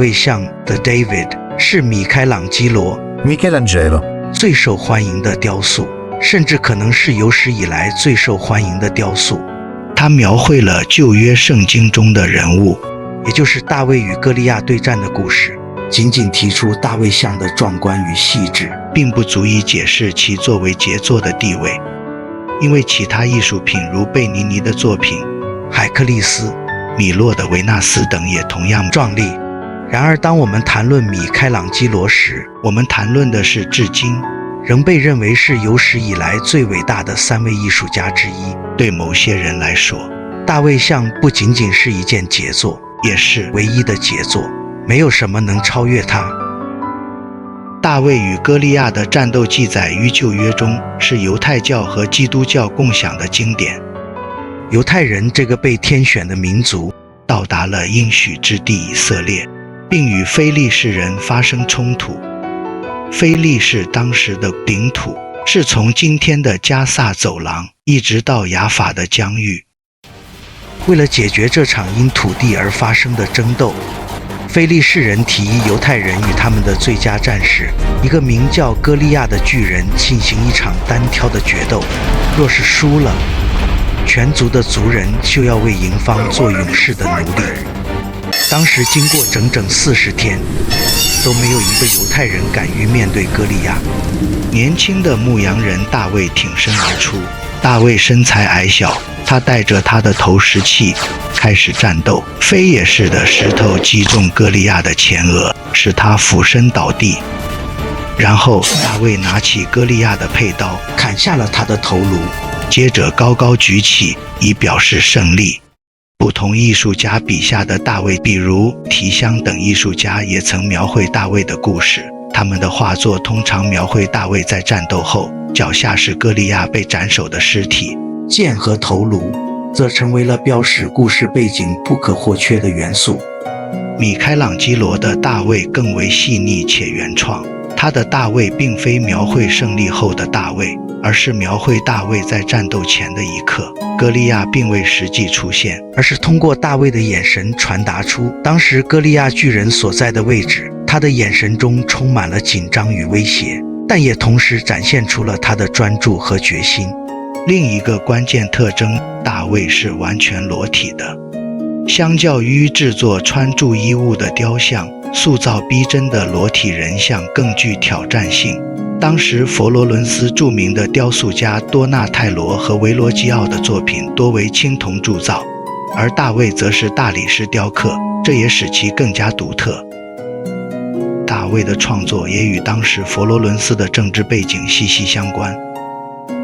卫像的 David 是米开朗基罗 Michelangelo 最受欢迎的雕塑，甚至可能是有史以来最受欢迎的雕塑。它描绘了旧约圣经中的人物，也就是大卫与歌利亚对战的故事。仅仅提出大卫像的壮观与细致，并不足以解释其作为杰作的地位，因为其他艺术品如贝尼尼的作品、海克力斯、米洛的维纳斯等也同样壮丽。然而当我们谈论米开朗基罗时，我们谈论的是至今仍被认为是有史以来最伟大的3位艺术家之一。对某些人来说，大卫像不仅仅是一件杰作，也是唯一的杰作，没有什么能超越它。大卫与歌利亚的战斗记载于旧约中，是犹太教和基督教共享的经典。犹太人这个被天选的民族到达了应许之地以色列，并与非利士人发生冲突。非利士当时的领土是从今天的加萨走廊一直到雅法的疆域。为了解决这场因土地而发生的争斗，非利士人提议犹太人与他们的最佳战士，一个名叫歌利亚的巨人进行一场单挑的决斗。若是输了，全族的族人就要为营方做勇士的奴隶。当时经过整整40天，都没有一个犹太人敢于面对歌利亚。年轻的牧羊人大卫挺身而出。大卫身材矮小，他带着他的投石器开始战斗，飞也似的石头击中歌利亚的前额，使他俯身倒地。然后大卫拿起歌利亚的佩刀，砍下了他的头颅，接着高高举起，以表示胜利。不同艺术家笔下的大卫，比如提香等艺术家也曾描绘大卫的故事。他们的画作通常描绘大卫在战斗后，脚下是歌利亚被斩首的尸体，剑和头颅则成为了标识故事背景不可或缺的元素。米开朗基罗的大卫更为细腻且原创，他的大卫并非描绘胜利后的大卫，而是描绘大卫在战斗前的一刻。歌利亚并未实际出现，而是通过大卫的眼神传达出当时歌利亚巨人所在的位置。他的眼神中充满了紧张与威胁，但也同时展现出了他的专注和决心。另一个关键特征，大卫是完全裸体的。相较于制作穿著衣物的雕像，塑造逼真的裸体人像更具挑战性。当时佛罗伦斯著名的雕塑家多纳泰罗和维罗基奥的作品多为青铜铸造，而大卫则是大理石雕刻，这也使其更加独特。大卫的创作也与当时佛罗伦斯的政治背景息息相关。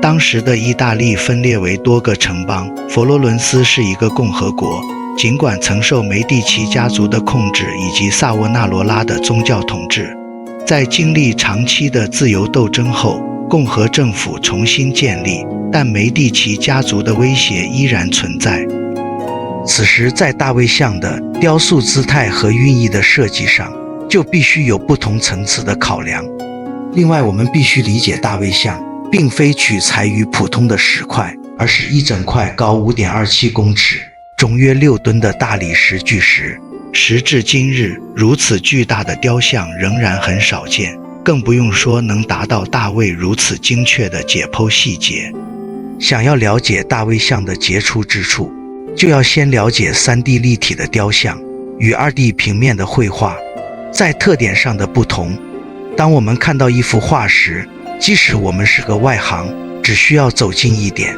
当时的意大利分裂为多个城邦，佛罗伦斯是一个共和国，尽管曾受梅第奇家族的控制以及萨沃纳罗拉的宗教统治。在经历长期的自由斗争后，共和政府重新建立，但梅第奇家族的威胁依然存在。此时在大卫像的雕塑姿态和寓意的设计上，就必须有不同层次的考量。另外，我们必须理解大卫像并非取材于普通的石块，而是一整块高 5.27 公尺、重约6吨的大理石巨石。时至今日，如此巨大的雕像仍然很少见，更不用说能达到大卫如此精确的解剖细节。想要了解大卫像的杰出之处，就要先了解 3D 立体的雕像与 2D 平面的绘画在特点上的不同。当我们看到一幅画时，即使我们是个外行，只需要走近一点，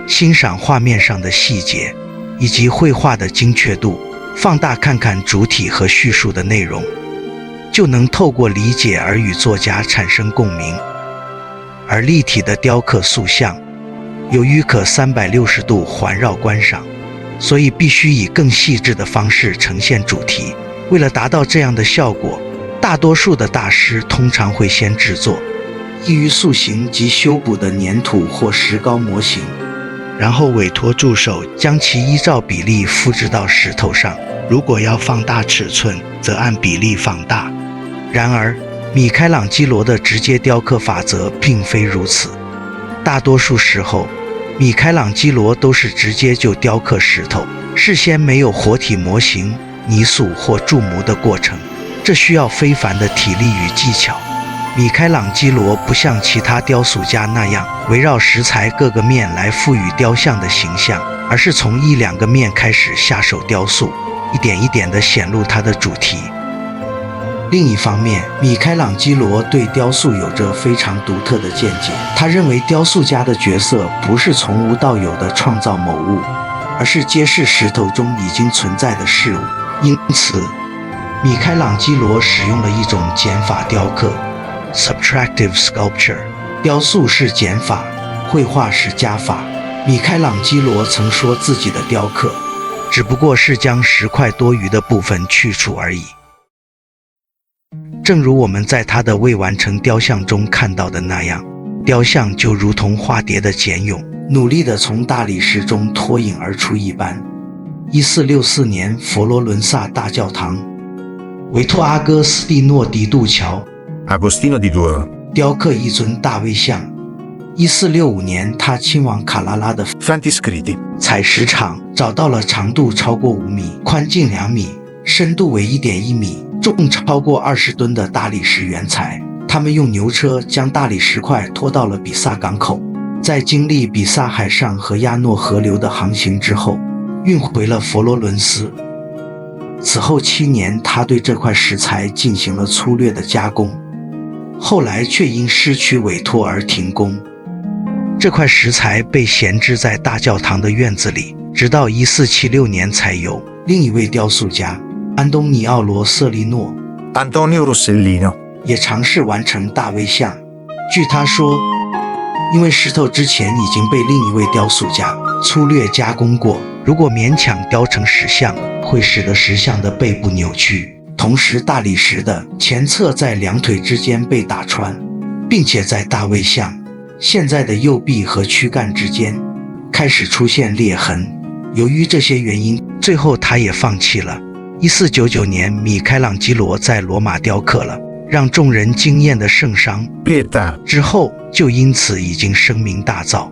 欣赏画面上的细节以及绘画的精确度，放大看看主体和叙述的内容，就能透过理解而与作家产生共鸣。而立体的雕刻塑像，由于可360度环绕观赏，所以必须以更细致的方式呈现主题。为了达到这样的效果，大多数的大师通常会先制作易于塑形及修补的粘土或石膏模型，然后委托助手将其依照比例复制到石头上。如果要放大尺寸，则按比例放大。然而，米开朗基罗的直接雕刻法则并非如此。大多数时候，米开朗基罗都是直接就雕刻石头，事先没有活体模型、泥塑或铸模的过程。这需要非凡的体力与技巧。米开朗基罗不像其他雕塑家那样围绕石材各个面来赋予雕像的形象，而是从一两个面开始下手雕塑，一点一点地显露它的主题。另一方面，米开朗基罗对雕塑有着非常独特的见解。他认为雕塑家的角色不是从无到有地创造某物，而是揭示石头中已经存在的事物。因此，米开朗基罗使用了一种减法雕刻 （subtractive sculpture）。雕塑是减法，绘画是加法。米开朗基罗曾说自己的雕刻只不过是将石块多余的部分去除而已。正如我们在他的未完成雕像中看到的那样，雕像就如同化蝶的茧蛹，努力地从大理石中脱颖而出一般。1464年，佛罗伦萨大教堂，维托·阿戈斯蒂诺·迪杜乔 Agostino di Duo 雕刻一尊大卫像。1465年，他亲往卡拉拉的 Frantiscritti 采石场，找到了长度超过5米、宽近2米、深度为1.1米、重超过20吨的大理石原材。他们用牛车将大理石块拖到了比萨港口，在经历比萨海上和亚诺河流的航行之后，运回了佛罗伦斯。此后7年，他对这块石材进行了粗略的加工，后来却因失去委托而停工。这块石材被闲置在大教堂的院子里，直到1476年才由另一位雕塑家安东尼奥·罗瑟利诺 Antonio Rossellino 也尝试完成大卫像。据他说，因为石头之前已经被另一位雕塑家粗略加工过，如果勉强雕成石像，会使得石像的背部扭曲，同时大理石的前侧在两腿之间被打穿，并且在大卫像现在的右臂和躯干之间开始出现裂痕。由于这些原因，最后他也放弃了。1499年，米开朗基罗在罗马雕刻了让众人惊艳的圣殇 Pietà 之后，就因此已经声名大噪。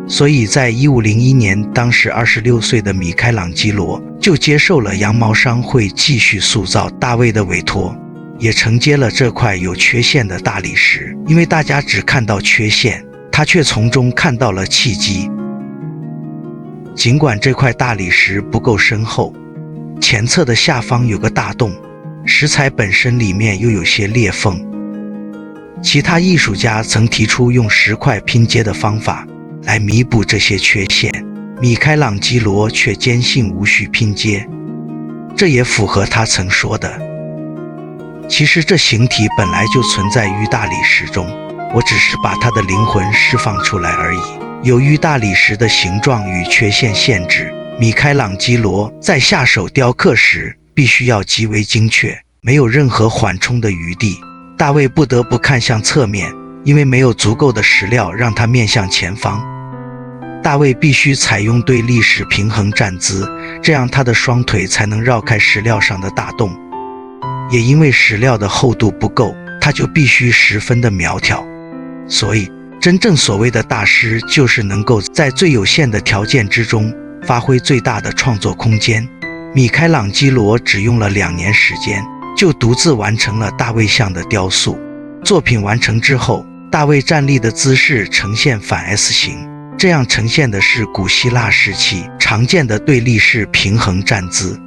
所以在1501年，当时26岁的米开朗基罗就接受了羊毛商会继续塑造大卫的委托，也承接了这块有缺陷的大理石。因为大家只看到缺陷，他却从中看到了契机。尽管这块大理石不够深厚，前侧的下方有个大洞，石材本身里面又有些裂缝。其他艺术家曾提出用石块拼接的方法来弥补这些缺陷，米开朗基罗却坚信无需拼接。这也符合他曾说的，其实这形体本来就存在于大理石中，我只是把它的灵魂释放出来而已。由于大理石的形状与缺陷限制，米开朗基罗在下手雕刻时必须要极为精确，没有任何缓冲的余地。大卫不得不看向侧面，因为没有足够的石料让他面向前方。大卫必须采用对立式平衡站姿，这样他的双腿才能绕开石料上的大洞。也因为石料的厚度不够，他就必须十分的苗条。所以真正所谓的大师，就是能够在最有限的条件之中发挥最大的创作空间。米开朗基罗只用了2年时间，就独自完成了大卫像的雕塑。作品完成之后，大卫站立的姿势呈现反 S 型，这样呈现的是古希腊时期常见的对立式平衡站姿。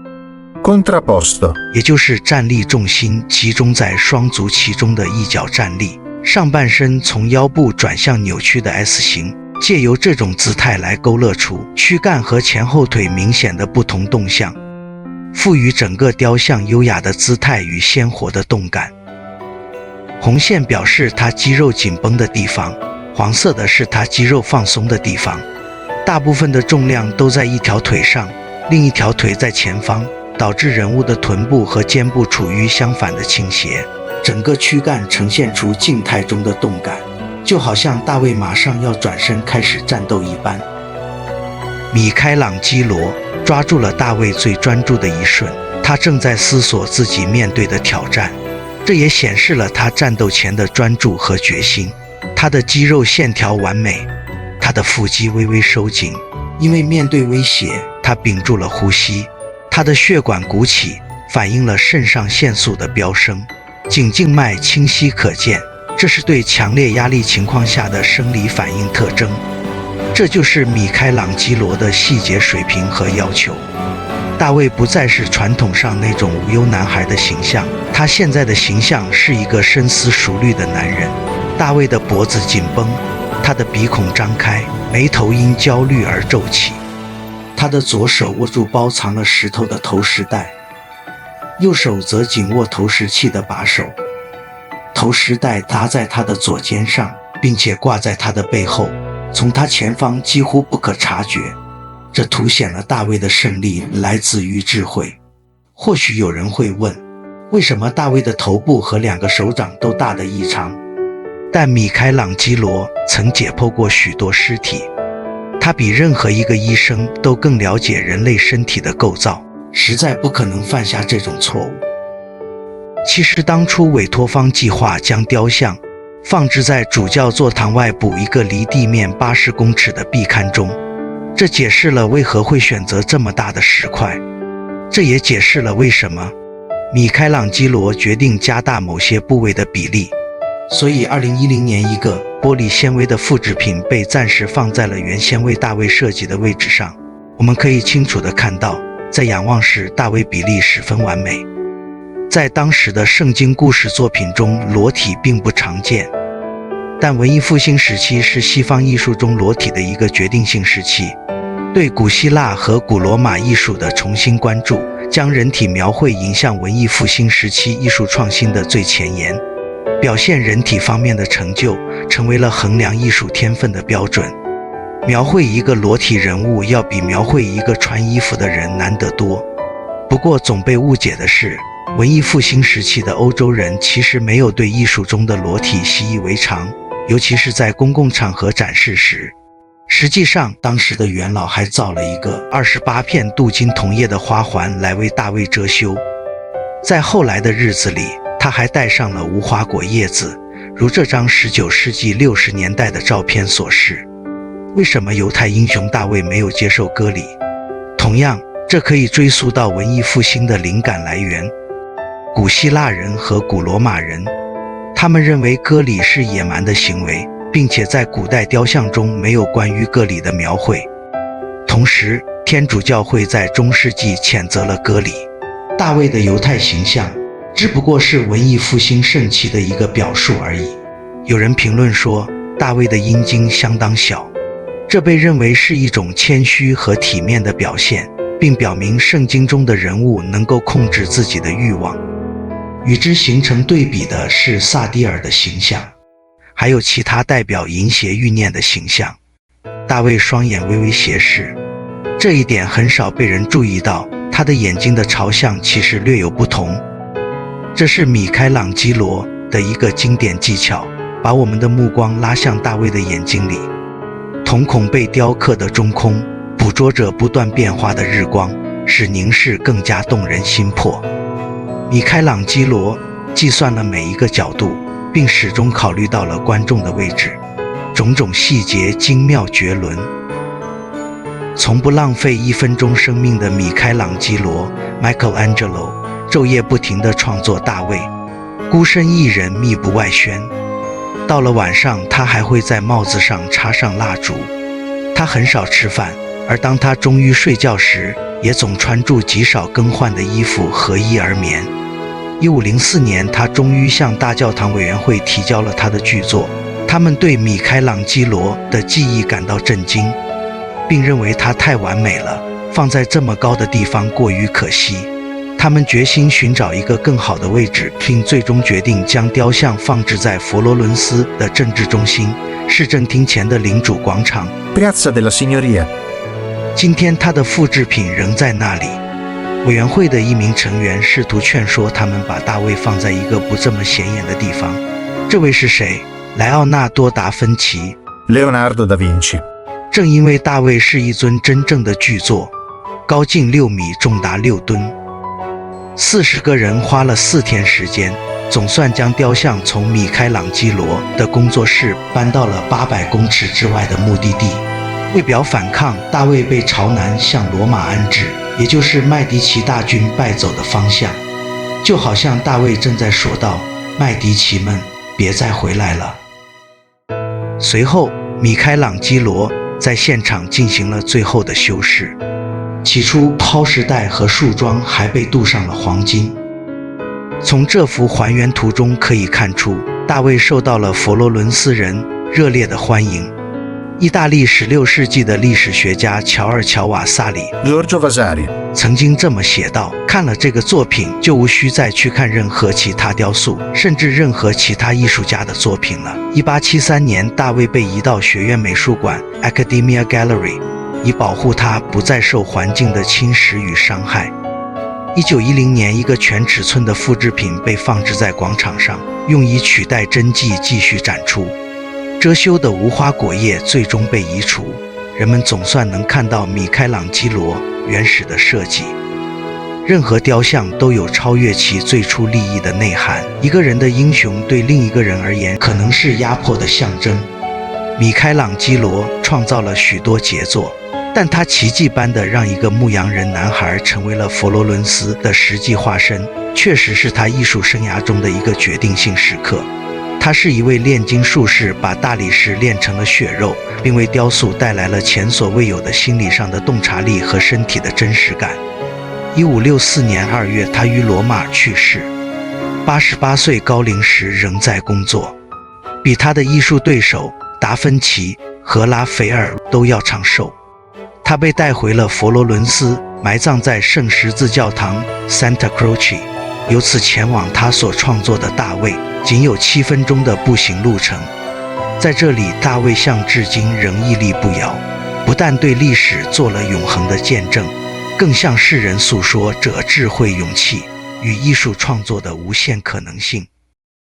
Contrapposto 也就是站立重心集中在双足其中的一脚站立，上半身从腰部转向扭曲的 S 型，借由这种姿态来勾勒出躯干和前后腿明显的不同动向，赋予整个雕像优雅的姿态与鲜活的动感。红线表示他肌肉紧绷的地方，黄色的是他肌肉放松的地方。大部分的重量都在一条腿上，另一条腿在前方，导致人物的臀部和肩部处于相反的倾斜，整个躯干呈现出静态中的动感，就好像大卫马上要转身开始战斗一般。米开朗基罗抓住了大卫最专注的一瞬，他正在思索自己面对的挑战，这也显示了他战斗前的专注和决心。他的肌肉线条完美，他的腹肌微微收紧，因为面对威胁，他屏住了呼吸。他的血管鼓起，反映了肾上腺素的飙升，颈静脉清晰可见，这是对强烈压力情况下的生理反应特征。这就是米开朗基罗的细节水平和要求。大卫不再是传统上那种无忧男孩的形象，他现在的形象是一个深思熟虑的男人。大卫的脖子紧绷，他的鼻孔张开，眉头因焦虑而皱起。他的左手握住包藏了石头的投石带，右手则紧握投石器的把手。投石带搭在他的左肩上，并且挂在他的背后，从他前方几乎不可察觉。这凸显了大卫的胜利来自于智慧。或许有人会问，为什么大卫的头部和2个手掌都大得异常？但米开朗基罗曾解剖过许多尸体，他比任何一个医生都更了解人类身体的构造，实在不可能犯下这种错误。其实当初委托方计划将雕像放置在主教座堂外部一个离地面80公尺的壁龛中，这解释了为何会选择这么大的石块，这也解释了为什么米开朗基罗决定加大某些部位的比例。所以2010年一个玻璃纤维的复制品被暂时放在了原先为大卫设计的位置上。我们可以清楚地看到，在仰望时大卫比例十分完美。在当时的圣经故事作品中，裸体并不常见，但文艺复兴时期是西方艺术中裸体的一个决定性时期。对古希腊和古罗马艺术的重新关注，将人体描绘引向文艺复兴时期艺术创新的最前沿。表现人体方面的成就成为了衡量艺术天分的标准。描绘一个裸体人物要比描绘一个穿衣服的人难得多。不过总被误解的是，文艺复兴时期的欧洲人其实没有对艺术中的裸体习以为常，尤其是在公共场合展示时。实际上，当时的元老还造了一个28片镀金铜叶的花环来为大卫遮羞。在后来的日子里，他还戴上了无花果叶子，如这张19世纪60年代的照片所示。为什么犹太英雄大卫没有接受割礼？同样，这可以追溯到文艺复兴的灵感来源。古希腊人和古罗马人，他们认为割礼是野蛮的行为，并且在古代雕像中没有关于割礼的描绘。同时，天主教会在中世纪谴责了割礼。大卫的犹太形象只不过是文艺复兴盛期的一个表述而已。有人评论说，大卫的阴茎相当小，这被认为是一种谦虚和体面的表现，并表明圣经中的人物能够控制自己的欲望。与之形成对比的是萨蒂尔的形象，还有其他代表淫邪欲念的形象。大卫双眼微微斜视，这一点很少被人注意到，他的眼睛的朝向其实略有不同。这是米开朗基罗的一个经典技巧，把我们的目光拉向大卫的眼睛里。瞳孔被雕刻的中空，捕捉着不断变化的日光，使凝视更加动人心魄。米开朗基罗计算了每一个角度，并始终考虑到了观众的位置，种种细节精妙绝伦。从不浪费1分钟生命的米开朗基罗 Michelangelo 昼夜不停地创作大卫，孤身一人密不外宣。到了晚上，他还会在帽子上插上蜡烛。他很少吃饭，而当他终于睡觉时，也总穿着极少更换的衣服合衣而眠。1504年，他终于向大教堂委员会提交了他的巨作。他们对米开朗基罗的技艺感到震惊，并认为他太完美了，放在这么高的地方过于可惜。他们决心寻找一个更好的位置，并最终决定将雕像放置在佛罗伦斯的政治中心市政厅前的领主广场 Piazza della Signoria。今天他的复制品仍在那里。委员会的一名成员试图劝说他们把大卫放在一个不这么显眼的地方。这位是谁？莱奥纳多·达芬奇。 Leonardo da Vinci。正因为大卫是一尊真正的巨作，高近6米，重达6吨，40个人花了4天时间，总算将雕像从米开朗基罗的工作室搬到了800公尺之外的目的地。为表反抗，大卫被朝南向罗马安置，也就是麦迪奇大军败走的方向，就好像大卫正在说道：麦迪奇们，别再回来了。随后，米开朗基罗在现场进行了最后的修饰。起初，抛石带和树桩还被镀上了黄金。从这幅还原图中可以看出，大卫受到了佛罗伦斯人热烈的欢迎。意大利16世纪的历史学家乔尔·乔瓦萨里 Giorgio Vasari 曾经这么写道：看了这个作品，就无需再去看任何其他雕塑，甚至任何其他艺术家的作品了。1873年，大卫被移到学院美术馆 Accademia Gallery， 以保护它不再受环境的侵蚀与伤害。1910年，一个全尺寸的复制品被放置在广场上，用以取代真迹继续展出。遮羞的无花果叶最终被移除，人们总算能看到米开朗基罗原始的设计。任何雕像都有超越其最初利益的内涵。一个人的英雄对另一个人而言可能是压迫的象征。米开朗基罗创造了许多杰作，但他奇迹般地让一个牧羊人男孩成为了佛罗伦斯的实际化身，确实是他艺术生涯中的一个决定性时刻。他是一位炼金术士，把大理石炼成了血肉，并为雕塑带来了前所未有的心理上的洞察力和身体的真实感。1564年2月，他于罗马去世，88岁高龄时仍在工作，比他的艺术对手达芬奇和拉斐尔都要长寿。他被带回了佛罗伦斯，埋葬在圣十字教堂 Santa Croce， 由此前往他所创作的大卫，仅有7分钟的步行路程。在这里，大卫像至今仍屹立不摇，不但对历史做了永恒的见证，更向世人诉说着智慧、勇气与艺术创作的无限可能性。